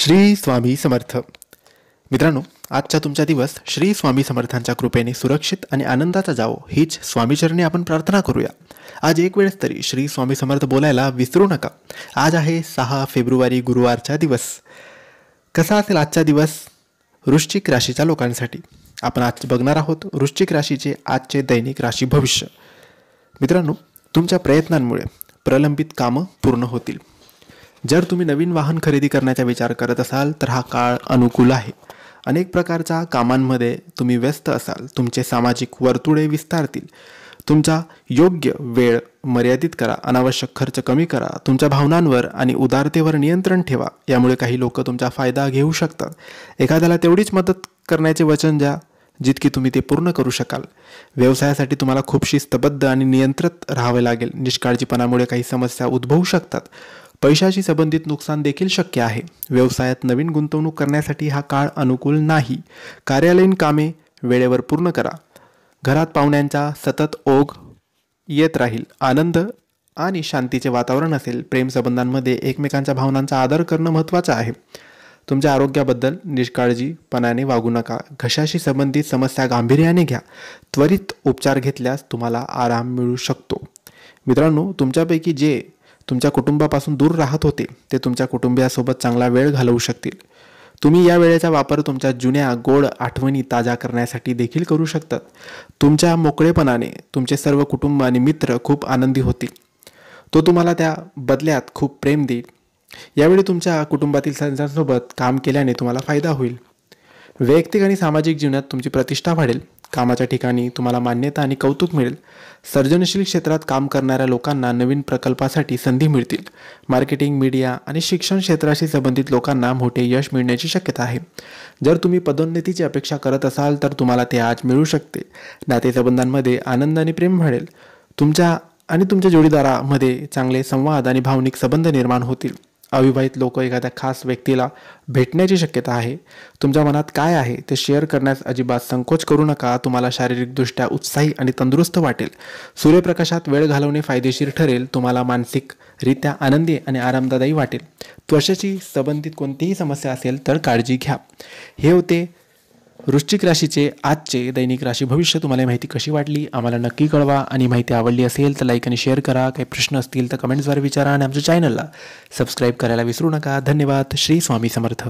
श्री स्वामी समर्थ. मित्रांनो, आजचा तुमचा दिवस श्री स्वामी समर्थांच्या कृपेने सुरक्षित आणि आनंदाचा जावो हीच स्वामीचरणी आपण प्रार्थना करूया. आज एक वेळेस तरी श्री स्वामी समर्थ बोलायला विसरू नका. आज आहे 6 फेब्रुवारी, गुरुवारचा दिवस. कसा असेल आजचा दिवस वृश्चिक राशीच्या लोकांसाठी? आपण आज बघणार आहोत वृश्चिक राशीचे आजचे दैनिक राशी भविष्य. मित्रांनो, तुमच्या प्रयत्नांमुळे प्रलंबित कामं पूर्ण होतील. जर तुम्ही नवीन वाहन खरेदी करण्याचा विचार करत असाल तर हा काळ अनुकूल आहे. अनेक प्रकारच्या कामांमध्ये तुम्ही व्यस्त असाल. तुमचे सामाजिक वर्तुळे विस्तारतील. तुमचा योग्य वेळ मर्यादित करा. अनावश्यक खर्च कमी करा. तुमच्या भावनांवर आणि उदारतेवर नियंत्रण ठेवा. यामुळे काही लोक तुमचा फायदा घेऊ शकतात. एखाद्याला तेवढीच मदत करण्याचे वचन द्या जितकी तुम्ही ते पूर्ण करू शकाल. व्यवसायासाठी तुम्हाला खूप शिस्तबद्ध आणि नियंत्रित राहावे लागेल. निष्काळजीपणामुळे काही समस्या उद्भवू शकतात. पैशाशी संबंधित नुकसान देखील शक्य आहे. व्यवसायात नवीन गुंतवणूक करण्यासाठी हा काळ अनुकूल नाही. कार्यालयीन कामे वेळेवर पूर्ण करा. घरात पाहुण्यांचा सतत ओघ येत राहील. आनंद आणि शांतीचे वातावरण असेल. प्रेमसंबंधांमध्ये एकमेकांच्या भावनांचा आदर करणं महत्त्वाचं आहे. तुमच्या आरोग्याबद्दल निष्काळजीपणाने वागू नका. घशाशी संबंधित समस्या गांभीर्याने घ्या. त्वरित उपचार घेतल्यास तुम्हाला आराम मिळू शकतो. मित्रांनो, तुमच्यापैकी जे तुमच्या कुटुंबापासून दूर राहत होते ते तुमच्या कुटुंबियासोबत चांगला वेळ घालवू शकतील. तुम्ही या वेळेचा वापर तुमच्या जुन्या गोड आठवणी ताज्या करण्यासाठी देखील करू शकतात. तुमच्या मोकळेपणाने तुमचे सर्व कुटुंब आणि मित्र खूप आनंदी होतील. तो तुम्हाला त्या बदल्यात खूप प्रेम देईल. यावेळी तुमच्या कुटुंबातील सदस्यांसोबत काम केल्याने तुम्हाला फायदा होईल. वैयक्तिक आणि सामाजिक जीवनात तुमची प्रतिष्ठा वाढेल. कामाच्या ठिकाणी तुम्हाला मान्यता आणि कौतुक मिळेल. सर्जनशील क्षेत्रात काम करणाऱ्या लोकांना नवीन प्रकल्पासाठी संधी मिळतील. मार्केटिंग, मीडिया आणि शिक्षण क्षेत्राशी संबंधित लोकांना मोठे यश मिळण्याची शक्यता आहे. जर तुम्ही पदोन्नतीची अपेक्षा करत असाल तर तुम्हाला ते आज मिळू शकते. नातेसंबंधांमध्ये आनंद आणि प्रेम वाढेल. तुमच्या जोडीदारामध्ये चांगले संवाद आणि भावनिक संबंध निर्माण होतील. अविवाहित लोक एखाद्या खास व्यक्तीला भेटण्याची शक्यता आहे. तुमच्या मनात काय आहे ते शेअर करण्यास अजिबात संकोच करू नका. तुम्हाला शारीरिकदृष्ट्या उत्साही आणि तंदुरुस्त वाटेल. सूर्यप्रकाशात वेळ घालवणे फायदेशीर ठरेल. तुम्हाला मानसिकरित्या आनंदी आणि आरामदायी वाटेल. त्वचेशी संबंधित कोणतीही समस्या असेल तर काळजी घ्या. हे होते वृश्चिक राशीचे आजचे दैनिक राशी भविष्य. तुम्हाला माहिती कशी वाटली आम्हाला नक्की कळवा. आणि माहिती आवडली असेल तर लाईक आणि शेअर करा. काही प्रश्न असतील तर कमेंट्सद्वारे विचारा आणि आमच्या चॅनलला सबस्क्राईब करायला विसरू नका. धन्यवाद. श्री स्वामी समर्थ.